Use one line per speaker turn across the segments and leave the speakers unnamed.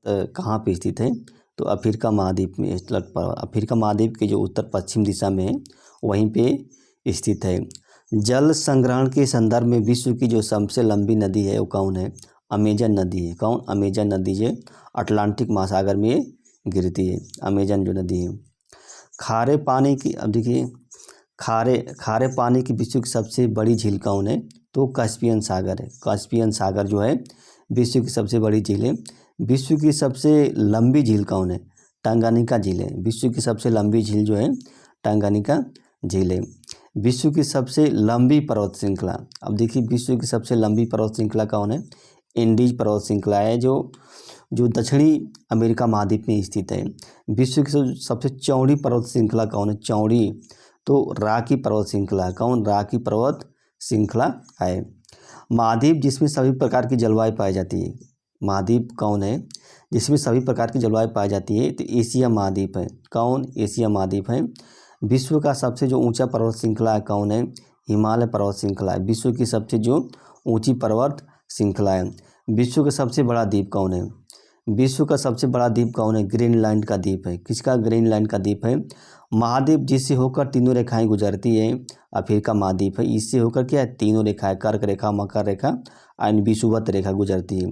कहाँ पे स्थित है? तो अफ्रीका महाद्वीप में, अफ्रीका महाद्वीप के जो उत्तर पश्चिम दिशा में है वहीं पे स्थित है। जल संग्रहण के संदर्भ में विश्व की जो सबसे लंबी नदी है वो कौन है? अमेजन नदी है। कौन? अमेजन नदी जो अटलांटिक महासागर में गिरती है, अमेजन जो नदी है। खारे पानी की, अब देखिए खारे पानी की विश्व की सबसे बड़ी झील कौन है? तो कास्पियन सागर है। कास्पियन सागर जो है विश्व की सबसे बड़ी झील है। विश्व की सबसे लंबी झील कौन है? टंगानिका झील है। विश्व की सबसे लंबी झील जो है टंगानिका झील है। विश्व की सबसे लंबी पर्वत श्रृंखला, अब देखिए विश्व की सबसे लंबी पर्वत श्रृंखला कौन है? इंडीज पर्वत श्रृंखला है जो दक्षिणी अमेरिका महाद्वीप में स्थित है। विश्व की सबसे चौड़ी पर्वत श्रृंखला कौन है? चौड़ी, तो रॉकी पर्वत श्रृंखला। कौन? रॉकी पर्वत श्रृंखला है। महाद्वीप जिसमें सभी प्रकार की जलवायु पाई जाती है, महाद्वीप कौन है जिसमें सभी प्रकार की जलवायु पाई जाती है? तो एशिया महाद्वीप है। कौन? एशिया महाद्वीप है। विश्व का सबसे जो ऊंचा पर्वत श्रृंखला है कौन है? हिमालय पर्वत श्रृंखला है। विश्व की सबसे जो ऊंची पर्वत श्रृंखला है। विश्व का सबसे बड़ा द्वीप कौन है? विश्व का सबसे बड़ा द्वीप कौन है? ग्रीनलैंड का द्वीप है। किसका? ग्रीनलैंड का द्वीप है। महाद्वीप जिससे होकर तीनों रेखाएं गुजरती है अफ्रीका महाद्वीप है। इससे होकर क्या है? तीनों रेखाएं, कर्क रेखा, मकर रेखा एंड विषुवत रेखा गुजरती है।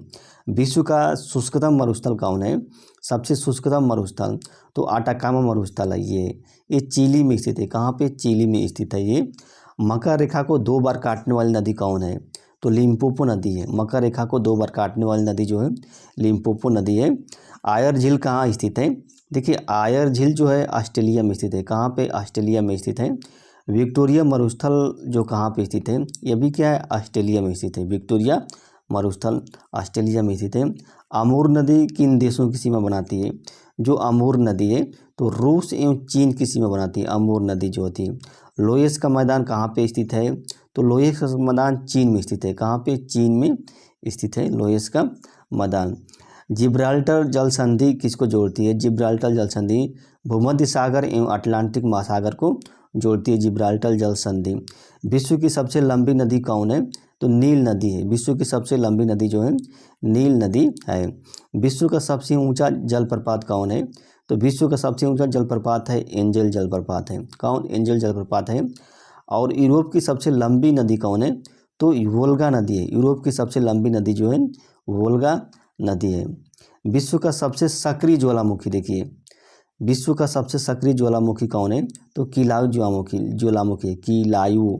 विश्व का शुष्कतम मरुस्थल कौन है? सबसे शुष्कतम मरुस्थल तो आटाकामा मरुस्थल है। ये चिली में स्थित है। कहाँ पे? चिली में स्थित है ये। मकर रेखा को 2 बार काटने वाली नदी कौन है? तो लिम्पोपो नदी है। मकर रेखा को 2 बार काटने वाली नदी जो है लिम्पोपो नदी है। आयर झील कहाँ स्थित है? देखिए आयर झील जो है ऑस्ट्रेलिया में स्थित है। कहाँ पे? ऑस्ट्रेलिया में स्थित है। विक्टोरिया मरुस्थल जो कहाँ पे स्थित है? ये भी क्या है? ऑस्ट्रेलिया में स्थित है। विक्टोरिया मरुस्थल ऑस्ट्रेलिया में स्थित है। अमूर नदी किन देशों की सीमा बनाती है? जो अमूर नदी है तो रूस एवं चीन की सीमा बनाती है, अमूर नदी जो होती है। लोयस का मैदान कहाँ पे स्थित है? तो लोयस का मैदान चीन में स्थित है। कहाँ पे? चीन में स्थित है लोयस का मैदान। जिब्राल्टर जल संधि किसको जोड़ती है? जिब्राल्टर जल संधि भूमध्य सागर एवं अटलांटिक महासागर को जोड़ती है, जिब्राल्टर जल संधि। विश्व की सबसे लंबी नदी कौन है? तो नील नदी है। विश्व की सबसे लंबी नदी जो है नील नदी है। विश्व का सबसे ऊंचा जलप्रपात कौन है? तो विश्व का सबसे ऊंचा जलप्रपात है एंजल जलप्रपात है। कौन? एंजल जलप्रपात है। और यूरोप की सबसे लंबी नदी कौन है? तो वोल्गा नदी है। यूरोप की सबसे लंबी नदी जो है वोल्गा नदी है। विश्व का सबसे सक्रिय ज्वालामुखी, देखिए विश्व का सबसे सक्रिय ज्वालामुखी कौन है? तो कीलायू ज्वालामुखी कीलायू।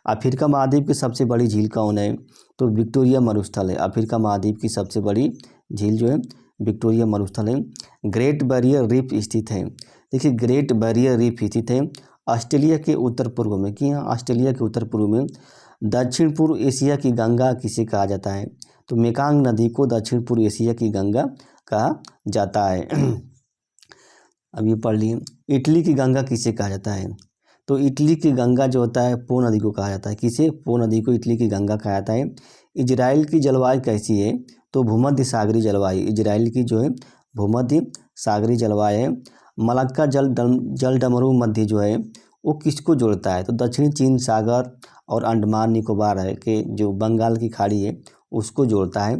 अफ्रीका महाद्वीप की सबसे बड़ी झील कौन है? तो विक्टोरिया मरुस्थल है। अफ्रीका महाद्वीप की सबसे बड़ी झील जो है विक्टोरिया मरुस्थल है। ग्रेट बैरियर रीफ स्थित है। देखिए ग्रेट बैरियर रीफ स्थित है ऑस्ट्रेलिया के उत्तर पूर्व में। कि यहाँ ऑस्ट्रेलिया के उत्तर पूर्व में। दक्षिण पूर्व एशिया की गंगा किसे कहा जाता है? तो मेकांग नदी को दक्षिण पूर्व एशिया की गंगा कहा जाता है। अब ये पढ़ लिए। इटली की गंगा किसे कहा जाता है? तो इटली की गंगा जो होता है पो नदी को कहा जाता है। किसे? पो नदी को इटली की गंगा कहा जाता है। इजराइल की जलवायु कैसी है? तो भूमध्य सागरीय जलवायु। इजराइल की जो है भूमध्य सागरीय जलवायु है। मलक्का जल डमरू मध्य जो है वो किसको जोड़ता है? तो दक्षिणी चीन सागर और अंडमान निकोबार है कि जो बंगाल की खाड़ी है उसको जोड़ता है।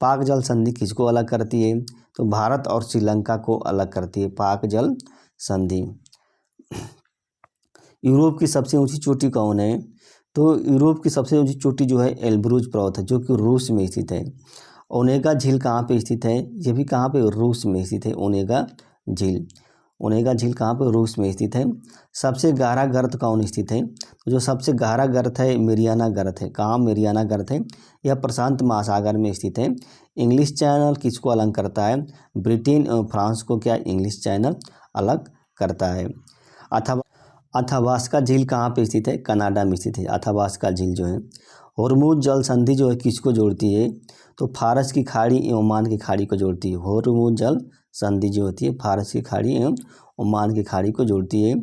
पाक जल संधि किसको अलग करती है? तो भारत और श्रीलंका को अलग करती है पाक जल संधि। यूरोप की सबसे ऊंची चोटी कौन है? तो यूरोप की सबसे ऊंची चोटी जो है एल्ब्रूज पर्वत है जो कि रूस में स्थित है। ओनेगा झील कहाँ पे स्थित है? ये भी कहाँ पे? रूस में स्थित है ओनेगा झील। ओनेगा झील कहाँ पे? रूस में स्थित है। सबसे गहरा गर्त कौन स्थित है? तो जो सबसे गहरा गर्त है मेरियाना गर्त है। कहाँ? मेरियाना गर्त है। यह प्रशांत महासागर में स्थित है। इंग्लिश चैनल किसको अलग करता है? ब्रिटेन एवं फ्रांस को क्या इंग्लिश चैनल अलग करता है। अथाबास्का झील कहाँ पे स्थित है? कनाडा में स्थित है अथाबास्का झील जो है। होर्मुज जल संधि जो है किसको जोड़ती है? तो फारस की खाड़ी एवं ओमान की खाड़ी को जोड़ती है। होर्मुज जल संधि जो होती है फारस की खाड़ी एवं ओमान की खाड़ी को जोड़ती है।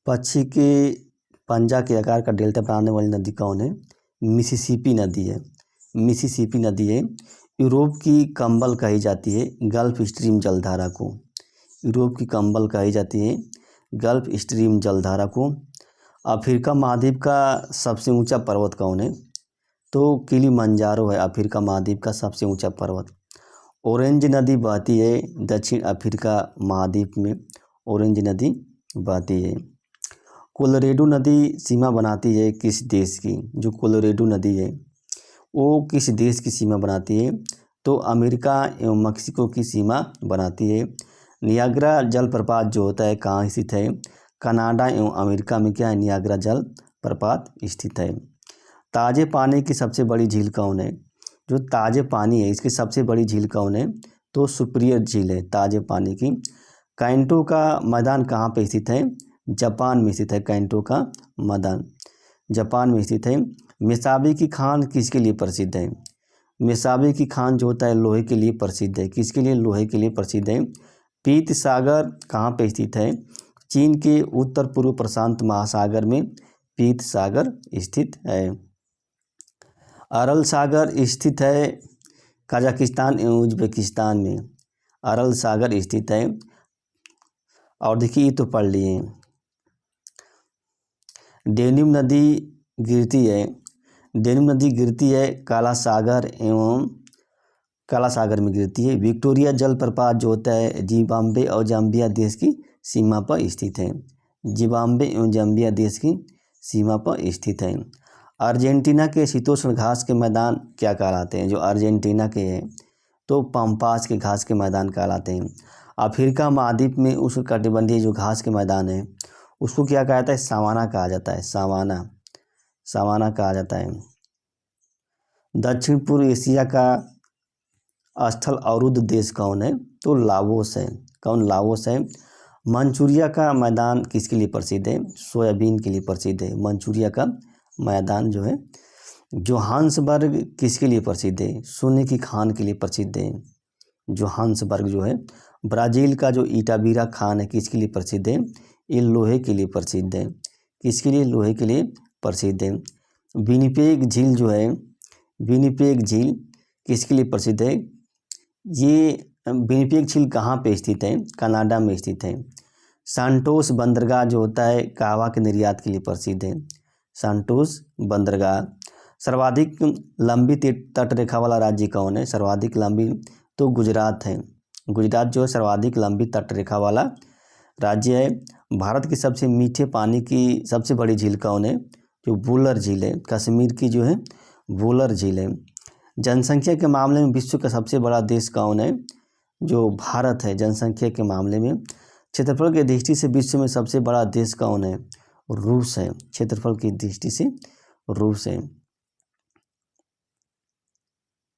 पक्षी के पंजा के आकार का डेल्टा बनाने वाली नदी कौन है? मिसिसिपी नदी है। मिसिसिपी नदी है। यूरोप की कंबल कही जाती है गल्फ स्ट्रीम जलधारा को। यूरोप की कंबल कही जाती है गल्फ स्ट्रीम जलधारा को। अफ्रीका महाद्वीप का सबसे ऊंचा पर्वत कौन है? तो किलिमंजारो है अफ्रीका महाद्वीप का सबसे ऊंचा पर्वत। ऑरेंज नदी बहती है दक्षिण अफ्रीका महाद्वीप में, ऑरेंज नदी बहती है। कोलोरेडो नदी सीमा बनाती है किस देश की? जो कोलोरेडो नदी है वो किस देश की सीमा बनाती है? तो अमेरिका एवं मैक्सिको की सीमा बनाती है। नियाग्रा जलप्रपात जो होता है कहाँ स्थित है? कनाडा एवं अमेरिका में क्या है? नियाग्रा जलप्रपात स्थित है। ताज़े पानी की सबसे बड़ी झील कौन है? जो ताज़े पानी है इसकी सबसे बड़ी झील कौन है? तो सुपीरियर झील है ताज़े पानी की। कैंटो का मैदान कहाँ पे स्थित है? जापान में स्थित है। कैंटो का मैदान जापान में स्थित है। मेसाबी की खान किसके लिए प्रसिद्ध है? मेसाबी की खान जो होता है लोहे के लिए प्रसिद्ध है। किसके लिए? लोहे के लिए प्रसिद्ध है। पीत सागर कहाँ पे स्थित है? चीन के उत्तर पूर्व प्रशांत महासागर में पीत सागर स्थित है। अरल सागर स्थित है कजाकिस्तान एवं उज्बेकिस्तान में, अरल सागर स्थित है। और देखिए ये तो पढ़ लिए। डेन्यूब नदी गिरती है, डेन्यूब नदी गिरती है काला सागर एवं काला सागर में गिरती है। विक्टोरिया जलप्रपात जो होता है जिम्बाब्वे और जाम्बिया देश की सीमा पर स्थित है। जिम्बाब्वे एवं जाम्बिया देश की सीमा पर स्थित है। अर्जेंटीना के शीतोष्ण घास के मैदान क्या कहलाते हैं? जो अर्जेंटीना के हैं तो पम्पास के घास के मैदान कहलाते हैं। अफ्रीका महाद्वीप में उष्णकटिबंधीय जो घास के मैदान है उसको क्या कहा जाता है? सावाना कहा जाता है। सावाना, सावाना कहा जाता है। दक्षिण पूर्व एशिया का स्थल अवरुद्ध देश कौन है? तो लाओस है। कौन? लाओस है। मंचूरिया का मैदान किसके लिए प्रसिद्ध है? सोयाबीन के लिए प्रसिद्ध है। मंचूरिया का मैदान जो है। जोहान्सबर्ग किसके लिए प्रसिद्ध है? सोने की खान के लिए प्रसिद्ध है। जोहान्सबर्ग जो है। ब्राज़ील का जो इटाबीरा खान है किसके लिए प्रसिद्ध है? ये लोहे के लिए प्रसिद्ध है। किसके लिए? लोहे के लिए प्रसिद्ध है। विनिपेग झील जो है, विनिपेग झील किसके लिए प्रसिद्ध है? ये विनिपेग झील कहाँ पे स्थित है? कनाडा में स्थित है। सांटोस बंदरगाह जो होता है कहवा के निर्यात के लिए प्रसिद्ध है। सांटोस बंदरगाह। सर्वाधिक लंबी तट रेखा वाला राज्य कौन है? सर्वाधिक लंबी तो गुजरात है। गुजरात जो है सर्वाधिक लंबी तट रेखा वाला राज्य है। भारत की सबसे मीठे पानी की सबसे बड़ी झील कौन है? जो वुलर झील है। कश्मीर की जो है वुलर झील है। जनसंख्या के मामले में विश्व का सबसे बड़ा देश कौन है? जो भारत है। जनसंख्या के मामले में क्षेत्रफल की दृष्टि से विश्व में सबसे बड़ा देश कौन है? रूस है। क्षेत्रफल की दृष्टि से रूस है।